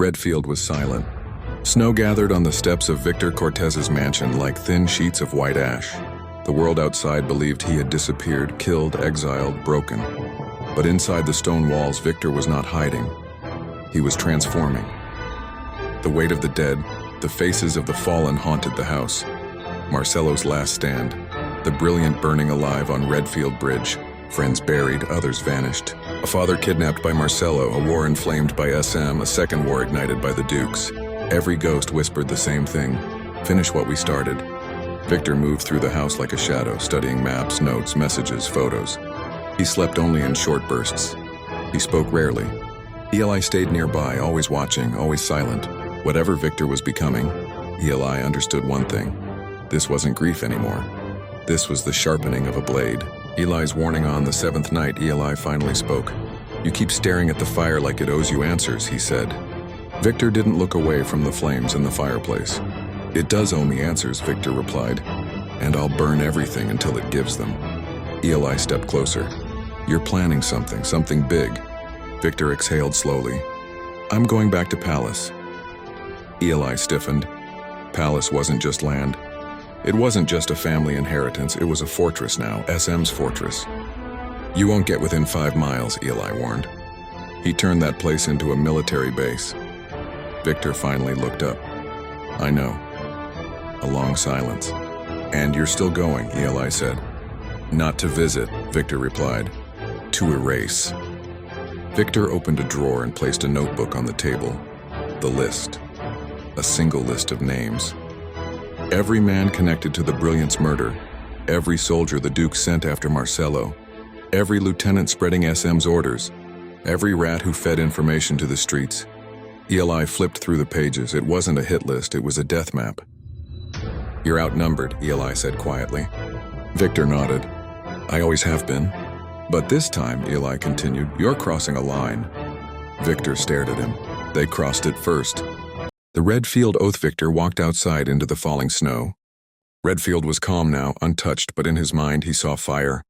Redfield was silent. Snow gathered on the steps of Victor Cortez's mansion like thin sheets of white ash. The world outside believed he had disappeared, killed, exiled, broken. But inside the stone walls, Victor was not hiding. He was transforming. The weight of the dead, the faces of the fallen haunted the house. Marcelo's last stand, the brilliant burning alive on Redfield Bridge. Friends buried, others vanished. A father kidnapped by Marcelo, a war inflamed by SM, a second war ignited by the Dukes. Every ghost whispered the same thing: finish what we started. Victor moved through the house like a shadow, studying maps, notes, messages, photos. He slept only in short bursts. He spoke rarely. Eli stayed nearby, always watching, always silent. Whatever Victor was becoming, Eli understood one thing. This wasn't grief anymore. This was the sharpening of a blade. Eli's warning on the seventh night, Eli finally spoke. "You keep staring at the fire like it owes you answers," he said. Victor didn't look away from the flames in the fireplace. "It does owe me answers," Victor replied, "and I'll burn everything until it gives them." Eli stepped closer. "You're planning something big." Victor exhaled slowly. "I'm going back to Palace." Eli stiffened. Palace wasn't just land. It wasn't just a family inheritance, it was a fortress now, SM's fortress. "You won't get within 5 miles, Eli warned. He turned that place into a military base. Victor finally looked up. "I know." A long silence. "And you're still going," Eli said. "Not to visit," Victor replied. "To erase." Victor opened a drawer and placed a notebook on the table. The list. A single list of names. Every man connected to the Brilliance murder, every soldier the Duke sent after Marcelo, every lieutenant spreading SM's orders, every rat who fed information to the streets. Eli flipped through the pages. It wasn't a hit list, it was a death map. "You're outnumbered," Eli said quietly. Victor nodded. "I always have been. But this time," Eli continued, "you're crossing a line." Victor stared at him. "They crossed it first." The Redfield Oath Victor walked outside into the falling snow. Redfield was calm now, untouched, but in his mind he saw fire.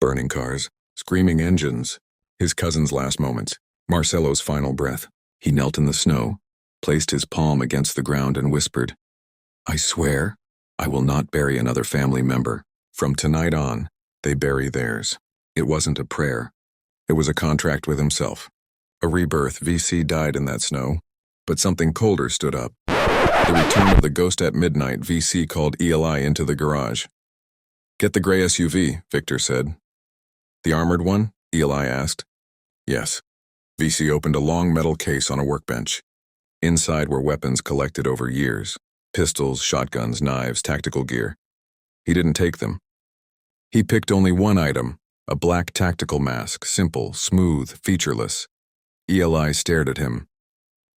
Burning cars, screaming engines, his cousin's last moments, Marcelo's final breath. He knelt in the snow, placed his palm against the ground and whispered, "I swear, I will not bury another family member. From tonight on, they bury theirs." It wasn't a prayer. It was a contract with himself. A rebirth. VC died in that snow. But something colder stood up. The return of the ghost at midnight. VC called Eli into the garage. "Get the gray SUV," Victor said. "The armored one?" Eli asked. "Yes." VC opened a long metal case on a workbench. Inside were weapons collected over years. Pistols, shotguns, knives, tactical gear. He didn't take them. He picked only one item, a black tactical mask, simple, smooth, featureless. Eli stared at him.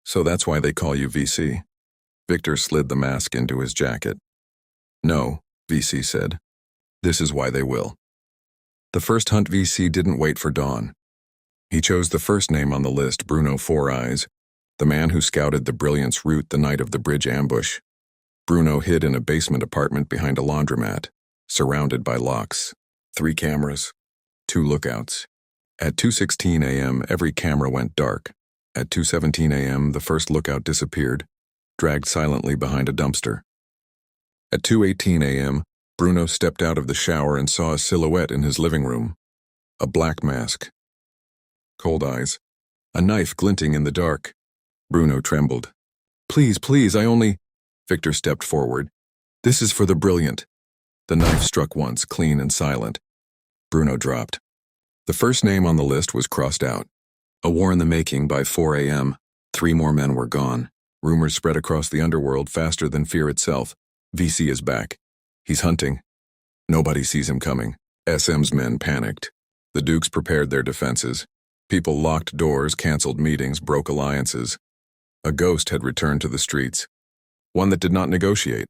"So that's why they call you VC." Victor slid the mask into his jacket. "No," VC said. "This is why they will." The first hunt. VC didn't wait for dawn. He chose the first name on the list, Bruno Four Eyes, the man who scouted the Brilliance route the night of the bridge ambush. Bruno hid in a basement apartment behind a laundromat, surrounded by locks, 3 cameras, 2 lookouts. At 2:16 a.m., every camera went dark. At 2:17 a.m., the first lookout disappeared, dragged silently behind a dumpster. At 2:18 a.m., Bruno stepped out of the shower and saw a silhouette in his living room. A black mask. Cold eyes. A knife glinting in the dark. Bruno trembled. "Please, please, I only—" Victor stepped forward. "This is for the Brilliant." The knife struck once, clean and silent. Bruno dropped. The first name on the list was crossed out. A war in the making. By 4 a.m., 3 more men were gone. Rumors spread across the underworld faster than fear itself. VC is back. He's hunting. Nobody sees him coming. SM's men panicked. The Dukes prepared their defenses. People locked doors, canceled meetings, broke alliances. A ghost had returned to the streets. One that did not negotiate.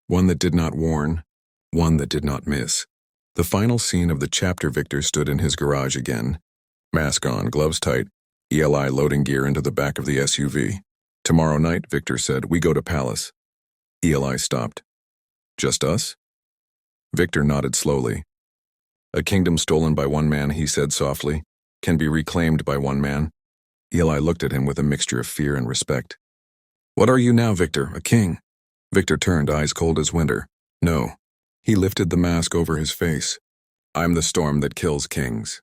One that did not warn. One that did not miss. The final scene of the chapter. Victor stood in his garage again. Mask on, gloves tight, Eli loading gear into the back of the SUV. "Tomorrow night," Victor said, "we go to Palace." Eli stopped. "Just us?" Victor nodded slowly. "A kingdom stolen by one man," he said softly, "can be reclaimed by one man. Eli looked at him with a mixture of fear and respect. What are you now, Victor, a king? Victor turned, eyes cold as winter. No. He lifted the mask over his face. I'm the storm that kills kings.